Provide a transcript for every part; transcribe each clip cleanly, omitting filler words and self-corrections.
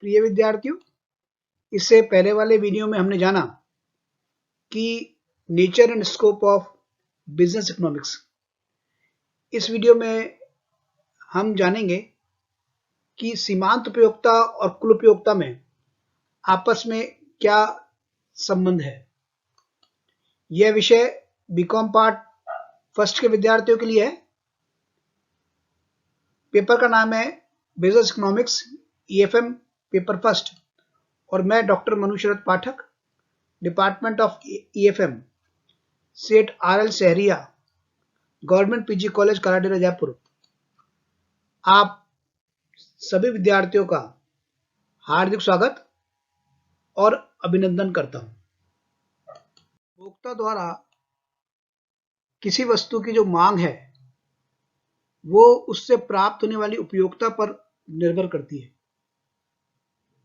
प्रिय विद्यार्थियों, इससे पहले वाले वीडियो में हमने जाना कि nature and scope of business economics. इस वीडियो में हम जानेंगे कि सीमांत उपयोगिता और कुल उपयोगिता में आपस में क्या संबंध है। यह विषय बीकॉम पार्ट फर्स्ट के विद्यार्थियों के लिए है। पेपर का नाम है business economics EFM paper first और मैं doctor Manu Sharad Pathak, department of EFM, Seth RL Saharia, government PG college Kaladera Jaipur. आप सभी विद्यार्थियों का हार्दिक स्वागत और अभिनंदन करता हूं। उपभोक्ता द्वारा किसी वस्तु की जो मांग है वो उससे प्राप्त होने वाली उपयोगिता पर निर्भर करती है।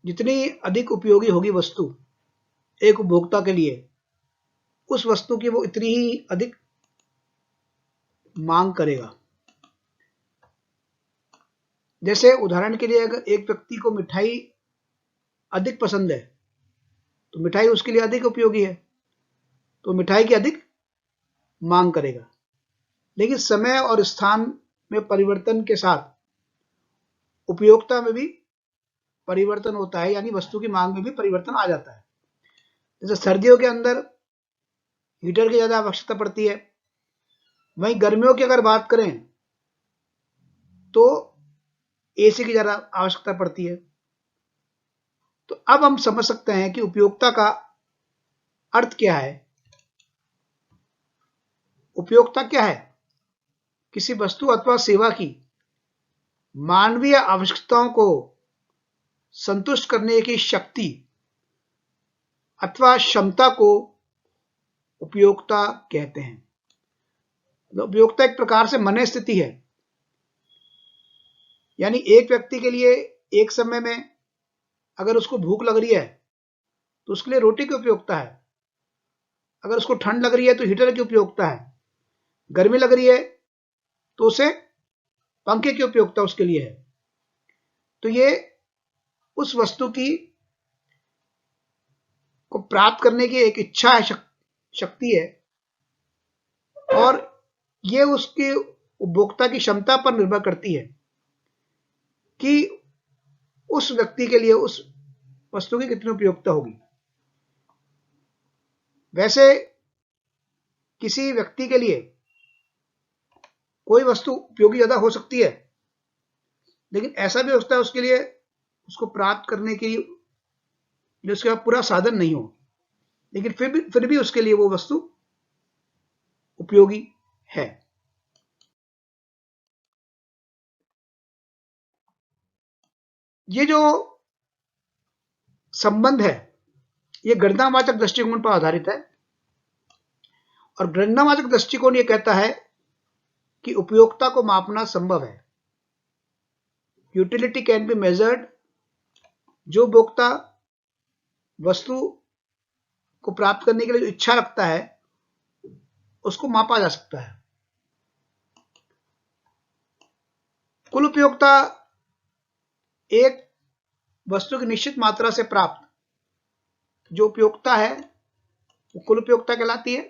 जितनी अधिक उपयोगी होगी वस्तु एक उपभोक्ता के लिए, उस वस्तु की वो इतनी ही अधिक मांग करेगा। जैसे उदाहरण के लिए अगर एक व्यक्ति को मिठाई अधिक पसंद है तो मिठाई उसके लिए अधिक उपयोगी है, तो मिठाई की अधिक मांग करेगा। लेकिन समय और स्थान में परिवर्तन के साथ उपयोगिता में भी परिवर्तन होता है, यानी वस्तु की मांग में भी परिवर्तन आ जाता है। जैसे सर्दियों के अंदर हीटर की ज्यादा आवश्यकता पड़ती है, वहीं गर्मियों की अगर बात करें तो AC की ज्यादा आवश्यकता पड़ती है। तो अब हम समझ सकते हैं कि उपयोगिता का अर्थ क्या है। उपयोगिता क्या है? किसी वस्तु अथवा सेवा की मानवीय आवश्यकताओं को संतुष्ट करने की शक्ति अथवा क्षमता को उपयोगिता कहते हैं। उपयोगिता एक प्रकार से मन स्थिति है, यानी एक व्यक्ति के लिए एक समय में अगर उसको भूख लग रही है तो उसके लिए रोटी की उपयोगिता है, अगर उसको ठंड लग रही है तो हीटर की उपयोगिता है, गर्मी लग रही है तो उसे पंखे की उपयोगिता उसके लिए है। तो ये उस वस्तु की को प्राप्त करने की एक इच्छा है, शक्ति है, और ये उसके उपभोक्ता की क्षमता पर निर्भर करती है कि उस व्यक्ति के लिए उस वस्तु की कितनी उपयोगिता होगी। वैसे किसी व्यक्ति के लिए कोई वस्तु उपयोगी ज्यादा हो सकती है, लेकिन ऐसा भी हो सकता है उसके लिए उसको प्राप्त करने की जो उसका पूरा साधन नहीं हो, लेकिन फिर भी उसके लिए वो वस्तु उपयोगी है। ये जो संबंध है ये गणनावाचक दृष्टिकोण पर आधारित है, और गणनावाचक दृष्टिकोण ये कहता है कि उपयोगिता को मापना संभव है। Utility can be measured. जो उपभोक्ता वस्तु को प्राप्त करने के लिए जो इच्छा रखता है उसको मापा जा सकता है। कुल उपयोगिता एक वस्तु की निश्चित मात्रा से प्राप्त जो उपयोगिता है वो कुल उपयोगिता कहलाती है।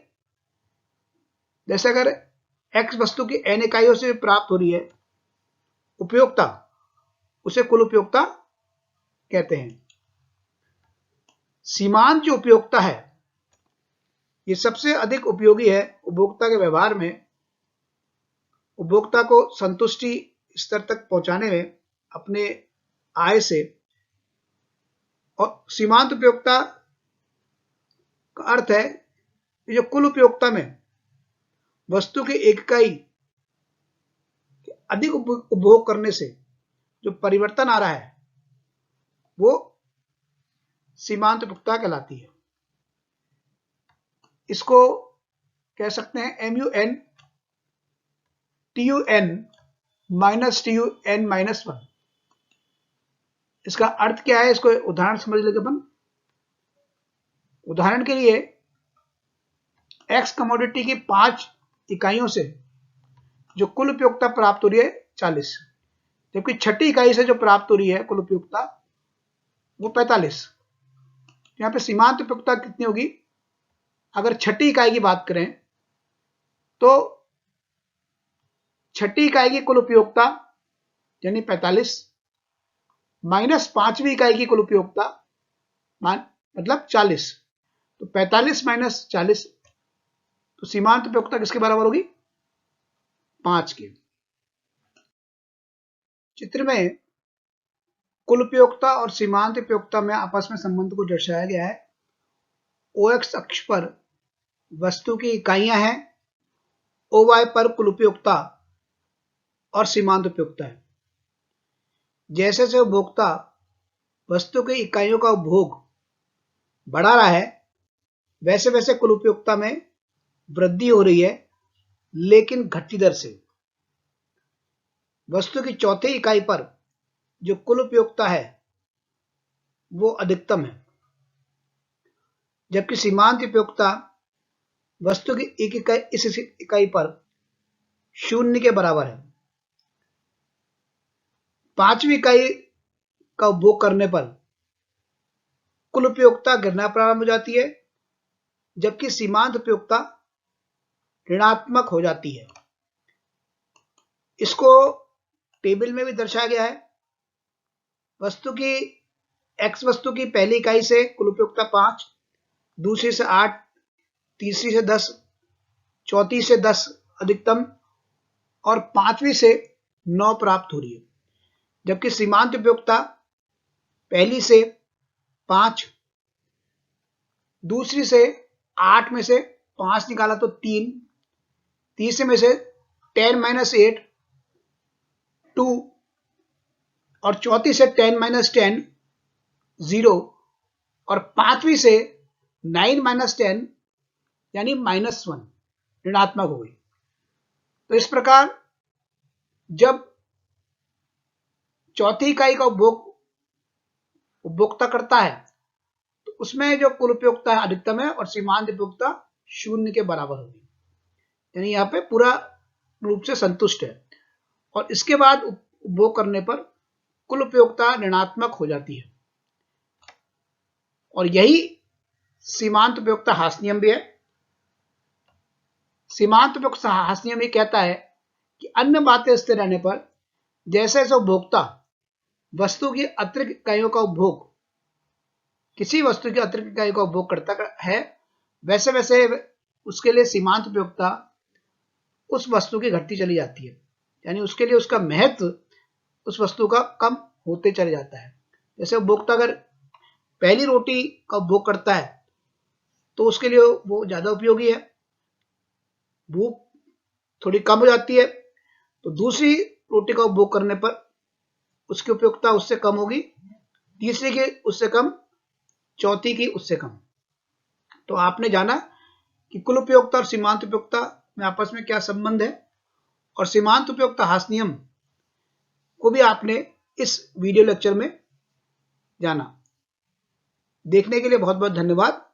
जैसे अगर X वस्तु की N इकाइयों से प्राप्त हो रही है उपयोगिता, उसे कुल उपयोगिता कहते हैं। सीमांत जो उपयोगिता है ये सबसे अधिक उपयोगी है उपभोक्ता के व्यवहार में, उपभोक्ता को संतुष्टि स्तर तक पहुंचाने में अपने आय से। और सीमांत उपयोगिता का अर्थ है कि जो कुल उपयोगिता में वस्तु की एक इकाई अधिक उपभोग करने से जो परिवर्तन आ रहा है वो सीमांत उपयोगिता कहलाती है। इसको कह सकते हैं MUN TUN minus TUN minus 1। इसका अर्थ क्या है, इसको उदाहरण समझ लेंगे अपन। उदाहरण के लिए X कमोडिटी की 5 इकाइयों से जो कुल उपयोगिता प्राप्त हो रही है 40, जबकि छठी इकाई से जो प्राप्त हो रही है कुल उपयोगिता वो 45। यहाँ पे सीमांत उपयोगिता कितनी होगी? अगर छठी इकाई की बात करें तो छठी इकाई की कुल उपयोगिता यानी 45 माइनस पांचवी इकाई की कुल उपयोगिता मतलब 40। तो 45 माइनस 40, तो सीमांत उपयोगिता किसके बराबर होगी? 5 के। चित्र में कुल उपयोगिता और सीमांत उपयोगिता में आपस में संबंध को दर्शाया गया है। OX अक्ष पर वस्तु की इकाइयां हैं, OY पर कुल उपयोगिता और सीमांत उपयोगिता है। जैसे जैसे उपभोक्ता वस्तु की इकाइयों का उपभोग बढ़ा रहा है, वैसे वैसे कुल उपयोगिता में वृद्धि हो रही है, लेकिन घटती दर से। वस्तु की चौथी इकाई पर जो कुल उपयोगिता है वो अधिकतम है, जबकि सीमांत उपयोगिता वस्तु की एक इकाई इस इकाई पर 0 के बराबर है। पांचवी इकाई का उपभोग करने पर कुल उपयोगिता गिरना प्रारंभ हो जाती है, जबकि सीमांत उपयोगिता ऋणात्मक हो जाती है। इसको टेबल में भी दर्शाया गया है। वस्तु की एक्स वस्तु की पहली इकाई से कुल उपयोगिता 5, दूसरी से 8, तीसरी से 10, चौथी से 10 अधिकतम और पांचवी से 9 प्राप्त हो रही है, जबकि सीमांत उपयोगिता पहली से 5, दूसरी से 8 में से 5 निकाला तो 3, तीसरे में से 10 माइनस 8 2 और चौथी से 10 माइनस 10 0 और पांचवी से 9 माइनस 10 यानी -1 ऋणात्मक हो गई। तो इस प्रकार जब चौथी इकाई का उपभोक्ता करता है तो उसमें जो कुल उपयोगिता है अधिकतम है और सीमांत उपयोगिता 0 के बराबर होगी, यानी यहाँ पे पूरा रूप से संतुष्ट है। और इसके बाद उपभोग करने पर कुल उपयोगिता ऋणात्मक हो जाती है, और यही सीमांत उपयोगिता ह्रास नियम भी है। सीमांत उपयोगिता ह्रास नियम ये कहता है कि अन्य बातें स्थिर रहने पर जैसे जैसे उपभोक्ता वस्तु की अतिरिक्त इकाइयों का उपभोग किसी वस्तु की अतिरिक्त इकाई का उपभोग करता है, वैसे वैसे उसके लिए सीमांत उपयोगिता उस वस्तु की घटती चली जाती है, यानी उसके लिए उसका महत्व उस वस्तु का कम होते चले जाता है। जैसे उपभोक्ता अगर पहली रोटी का उपभोग करता है तो उसके लिए वो ज्यादा उपयोगी है, भूख थोड़ी कम हो जाती है, तो दूसरी रोटी का उपभोग करने पर उसकी उपयोगिता उससे कम होगी, तीसरी की उससे कम, चौथी की उससे कम। तो आपने जाना कि कुल उपयोगिता और सीमांत उपयोगिता में आपस में क्या संबंध है, और सीमांत उपयोगिता ह्रास नियम को भी आपने इस वीडियो लेक्चर में जाना। देखने के लिए बहुत बहुत धन्यवाद।